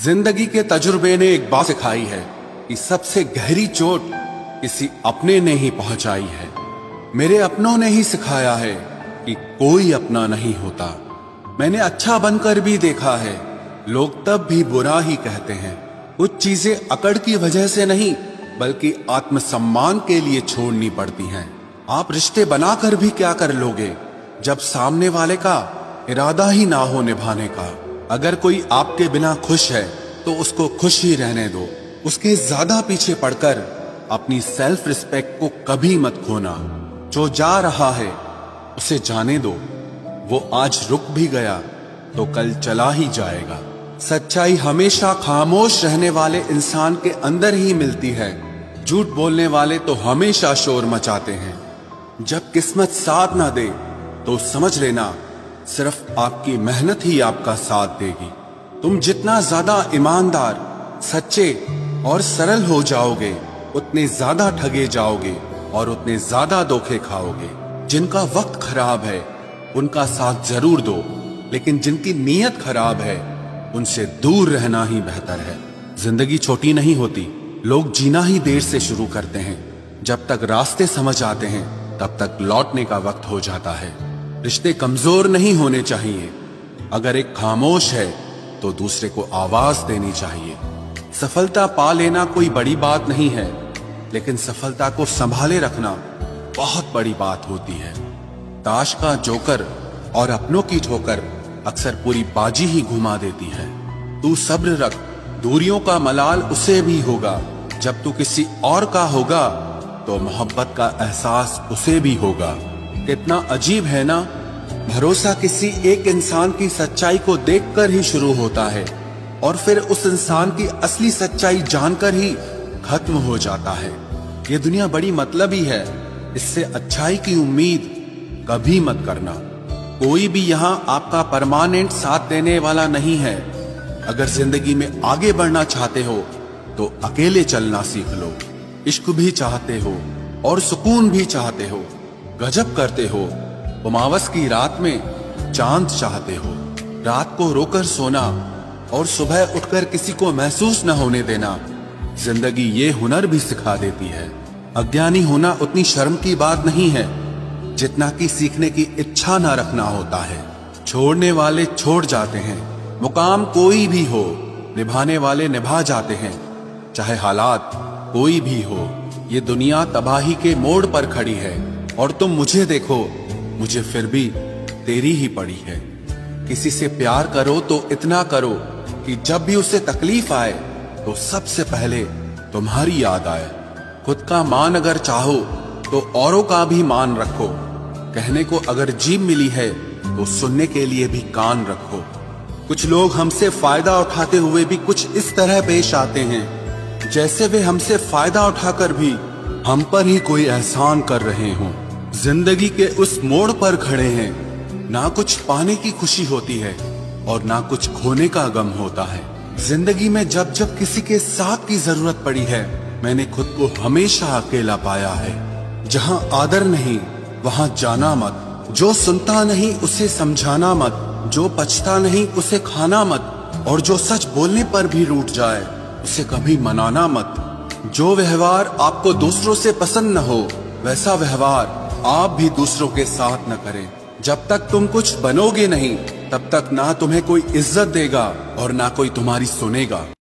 जिंदगी के तजुर्बे ने एक बात सिखाई है कि सबसे गहरी चोट किसी अपने ने ही पहुंचाई है। मेरे अपनों ने ही सिखाया है कि कोई अपना नहीं होता। मैंने अच्छा बनकर भी देखा है, लोग तब भी बुरा ही कहते हैं। कुछ चीजें अकड़ की वजह से नहीं बल्कि आत्मसम्मान के लिए छोड़नी पड़ती हैं। आप रिश्ते बनाकर भी क्या कर लोगे जब सामने वाले का इरादा ही ना हो निभाने का। अगर कोई आपके बिना खुश है तो उसको खुश ही रहने दो। उसके ज्यादा पीछे पड़कर अपनी सेल्फ रिस्पेक्ट को कभी मत खोना। जो जा रहा है उसे जाने दो, वो आज रुक भी गया तो कल चला ही जाएगा। सच्चाई हमेशा खामोश रहने वाले इंसान के अंदर ही मिलती है। झूठ बोलने वाले तो हमेशा शोर मचाते हैं। जब किस्मत साथ ना दे तो समझ लेना सिर्फ आपकी मेहनत ही आपका साथ देगी। तुम जितना ज्यादा ईमानदार, सच्चे और सरल हो जाओगे उतने ज्यादा ठगे जाओगे और उतने ज्यादा धोखे खाओगे। जिनका वक्त खराब है उनका साथ जरूर दो, लेकिन जिनकी नीयत खराब है उनसे दूर रहना ही बेहतर है। जिंदगी छोटी नहीं होती, लोग जीना ही देर से शुरू करते हैं। जब तक रास्ते समझ आते हैं तब तक लौटने का वक्त हो जाता है। रिश्ते कमजोर नहीं होने चाहिए। अगर एक खामोश है तो दूसरे को आवाज देनी चाहिए। सफलता पा लेना कोई बड़ी बात नहीं है, लेकिन सफलता को संभाले रखना बहुत बड़ी बात होती है। ताश का जोकर और अपनों की ठोकर अक्सर पूरी बाजी ही घुमा देती है। तू सब्र रख, दूरियों का मलाल उसे भी होगा। जब तू किसी और का होगा तो मोहब्बत का एहसास उसे भी होगा। कितना अजीब है ना, भरोसा किसी एक इंसान की सच्चाई को देखकर ही शुरू होता है और फिर उस इंसान की असली सच्चाई जानकर ही खत्म हो जाता है। ये दुनिया बड़ी मतलबी है, इससे अच्छाई की उम्मीद कभी मत करना। कोई भी यहाँ आपका परमानेंट साथ देने वाला नहीं है। अगर जिंदगी में आगे बढ़ना चाहते हो तो अकेले चलना सीख लो। इश्क भी चाहते हो और सुकून भी चाहते हो, गजब करते हो। उमावस की रात में चांद चाहते हो। रात को रोकर सोना और सुबह उठकर किसी को महसूस न होने देना, जिंदगी ये हुनर भी सिखा देती है। अज्ञानी होना उतनी शर्म की बात नहीं है जितना कि सीखने की इच्छा न रखना होता है। छोड़ने वाले छोड़ जाते हैं, मुकाम कोई भी हो, निभाने वाले निभा जाते हैं। चाहे हालात कोई भी हो, ये दुनिया तबाही के मोड़ पर खड़ी है और तुम मुझे देखो, मुझे फिर भी तेरी ही पड़ी है। किसी से प्यार करो तो इतना करो कि जब भी उसे तकलीफ आए तो सबसे पहले तुम्हारी याद आए। खुद का मान अगर चाहो तो औरों का भी मान रखो। कहने को अगर जीभ मिली है तो सुनने के लिए भी कान रखो। कुछ लोग हमसे फायदा उठाते हुए भी कुछ इस तरह पेश आते हैं जैसे वे हमसे फायदा उठाकर भी हम पर ही कोई एहसान कर रहे हों। जिंदगी के उस मोड़ पर खड़े हैं, ना कुछ पाने की खुशी होती है और ना कुछ खोने का गम होता है। जिंदगी में जब जब किसी के साथ की जरूरत पड़ी है, मैंने खुद को हमेशा अकेला पाया है। जहां आदर नहीं वहां जाना मत। जो सुनता नहीं उसे समझाना मत। जो पछता नहीं उसे खाना मत। और जो सच बोलने पर भी रूठ जाए उसे कभी मनाना मत। जो व्यवहार आपको दूसरों से पसंद न हो वैसा व्यवहार आप भी दूसरों के साथ न करें। जब तक तुम कुछ बनोगे नहीं तब तक ना तुम्हें कोई इज्जत देगा और ना कोई तुम्हारी सुनेगा।